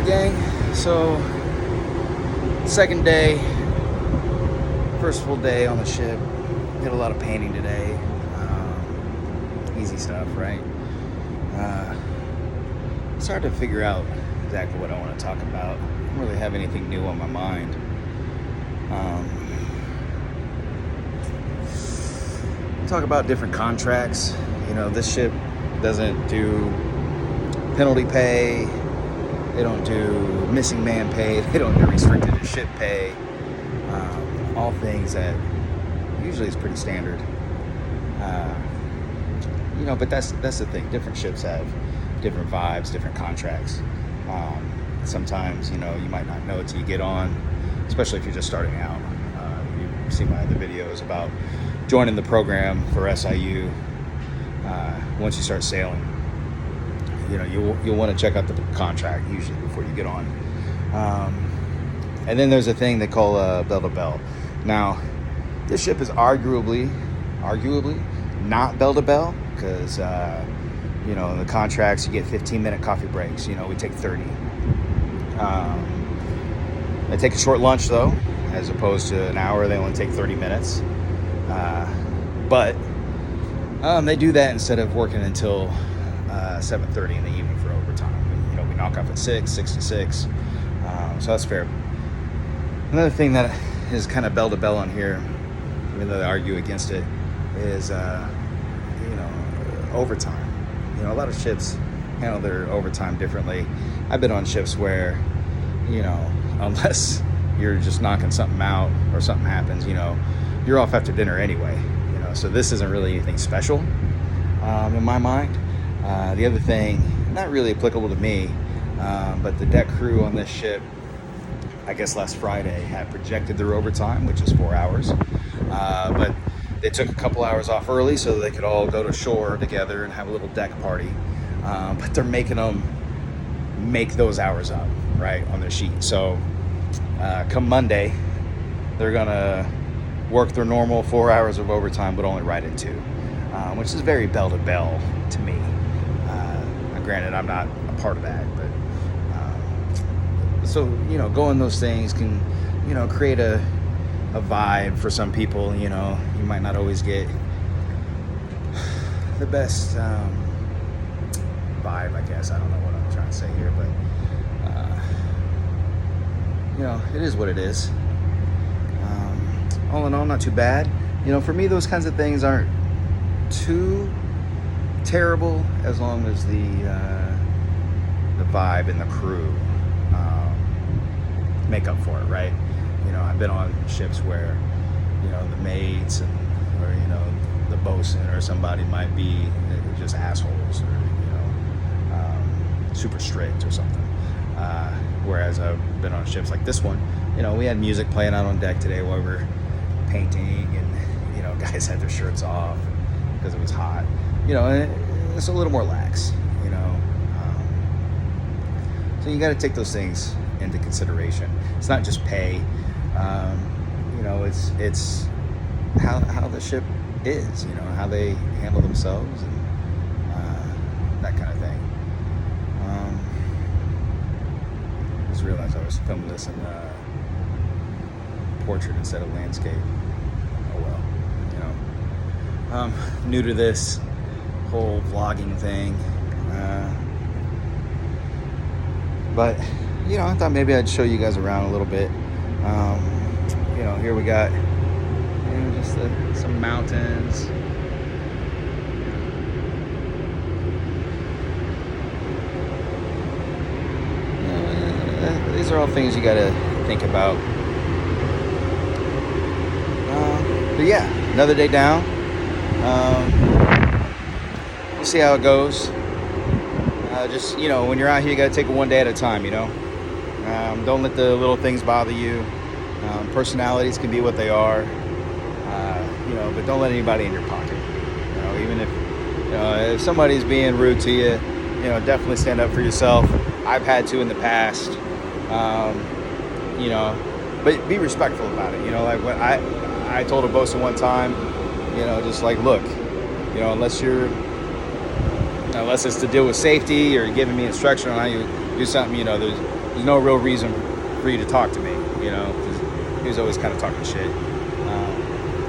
gang. So, second day, first full day on the ship. Did a lot of painting today. Easy stuff, right? It's hard to figure out exactly what I want to talk about. I don't really have anything new on my mind. Talk about different contracts. You know, this ship doesn't do penalty pay. They don't do missing man pay. They don't do restricted to ship pay. All things that usually is pretty standard. But that's the thing. Different ships have different vibes, different contracts. Sometimes, you might not know it till you get on, especially if you're just starting out. You see my other videos about joining the program for SIU. Once you start sailing, you'll want to check out the contract usually before you get on. And then there's a thing they call bell to bell. Now, this ship is arguably not bell to bell because in the contracts you get 15-minute coffee breaks. We take 30. They take a short lunch though, as opposed to an hour. They only take 30 minutes. But they do that instead of working until 7:30 in the evening for overtime. We knock off at 6 to 6. So that's fair. Another thing that is kind of bell to bell on here, even though they argue against it, is overtime. A lot of ships handle their overtime differently. I've been on ships where, unless you're just knocking something out or something happens, you're off after dinner anyway. So this isn't really anything special in my mind. The other thing, not really applicable to me, but the deck crew on this ship, I guess last Friday, had projected their overtime, which is 4 hours. But they took a couple hours off early so they could all go to shore together and have a little deck party. But they're making them make those hours up, right, on their sheet. So come Monday, they're going to work their normal 4 hours of overtime, but only write it 2, which is very bell to bell to me. Granted, I'm not a part of that, but so going those things can create a vibe for some people. You might not always get the best vibe, I guess. I don't know what I'm trying to say here, but it is what it is. All in all, not too bad. For me, those kinds of things aren't too terrible as long as the vibe and the crew make up for it, right? I've been on ships where the maids or the bosun or somebody might be just assholes or super strict or something. Whereas I've been on ships like this one, we had music playing out on deck today while we were painting, and guys had their shirts off because it was hot. And it's a little more lax. So you got to take those things into consideration. It's not just pay. It's how the ship is. How they handle themselves and that kind of thing. I just realized I was filming this in portrait instead of landscape. Oh well. New to this whole vlogging thing, but I thought maybe I'd show you guys around a little bit. Here we got just some mountains. These are all things you got to think about. But yeah, another day down. We'll see how it goes. Just when you're out here, you got to take it one day at a time. Don't let the little things bother you. Personalities can be what they are, but don't let anybody in your pocket. Even if somebody's being rude to you, definitely stand up for yourself. I've had to in the past, but be respectful about it. Like when I told a bosun one time, just like, look, unless it's to deal with safety or giving me instruction on how you do something, there's no real reason for you to talk to me, you know, because he was always kind of talking shit.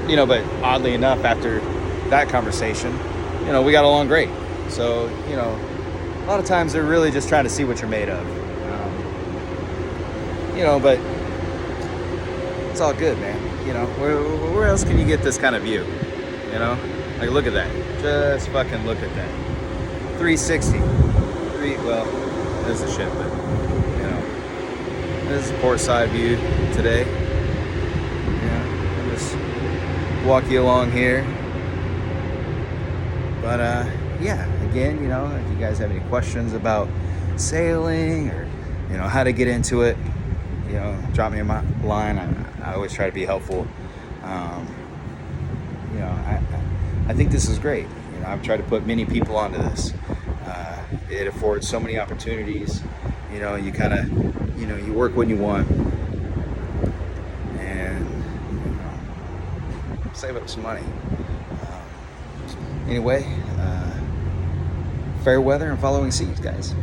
You know, but oddly enough, after that conversation, you know, we got along great. So, you know, a lot of times they're really just trying to see what you're made of. You know, but it's all good, man. You know, where else can you get this kind of view? You know, like look at that. Just fucking look at that. 360. Well, this is shit, but you know, this is port side view today. Yeah, I'll just walk you along here. But yeah, again, you know, if you guys have any questions about sailing or you know how to get into it, you know, drop me a line. I always try to be helpful. You know, I think this is great. You know, I've tried to put many people onto this. It affords so many opportunities. You know, you kind of, you know, you work when you want, and you know, save up some money. Anyway, fair weather and following seas, guys.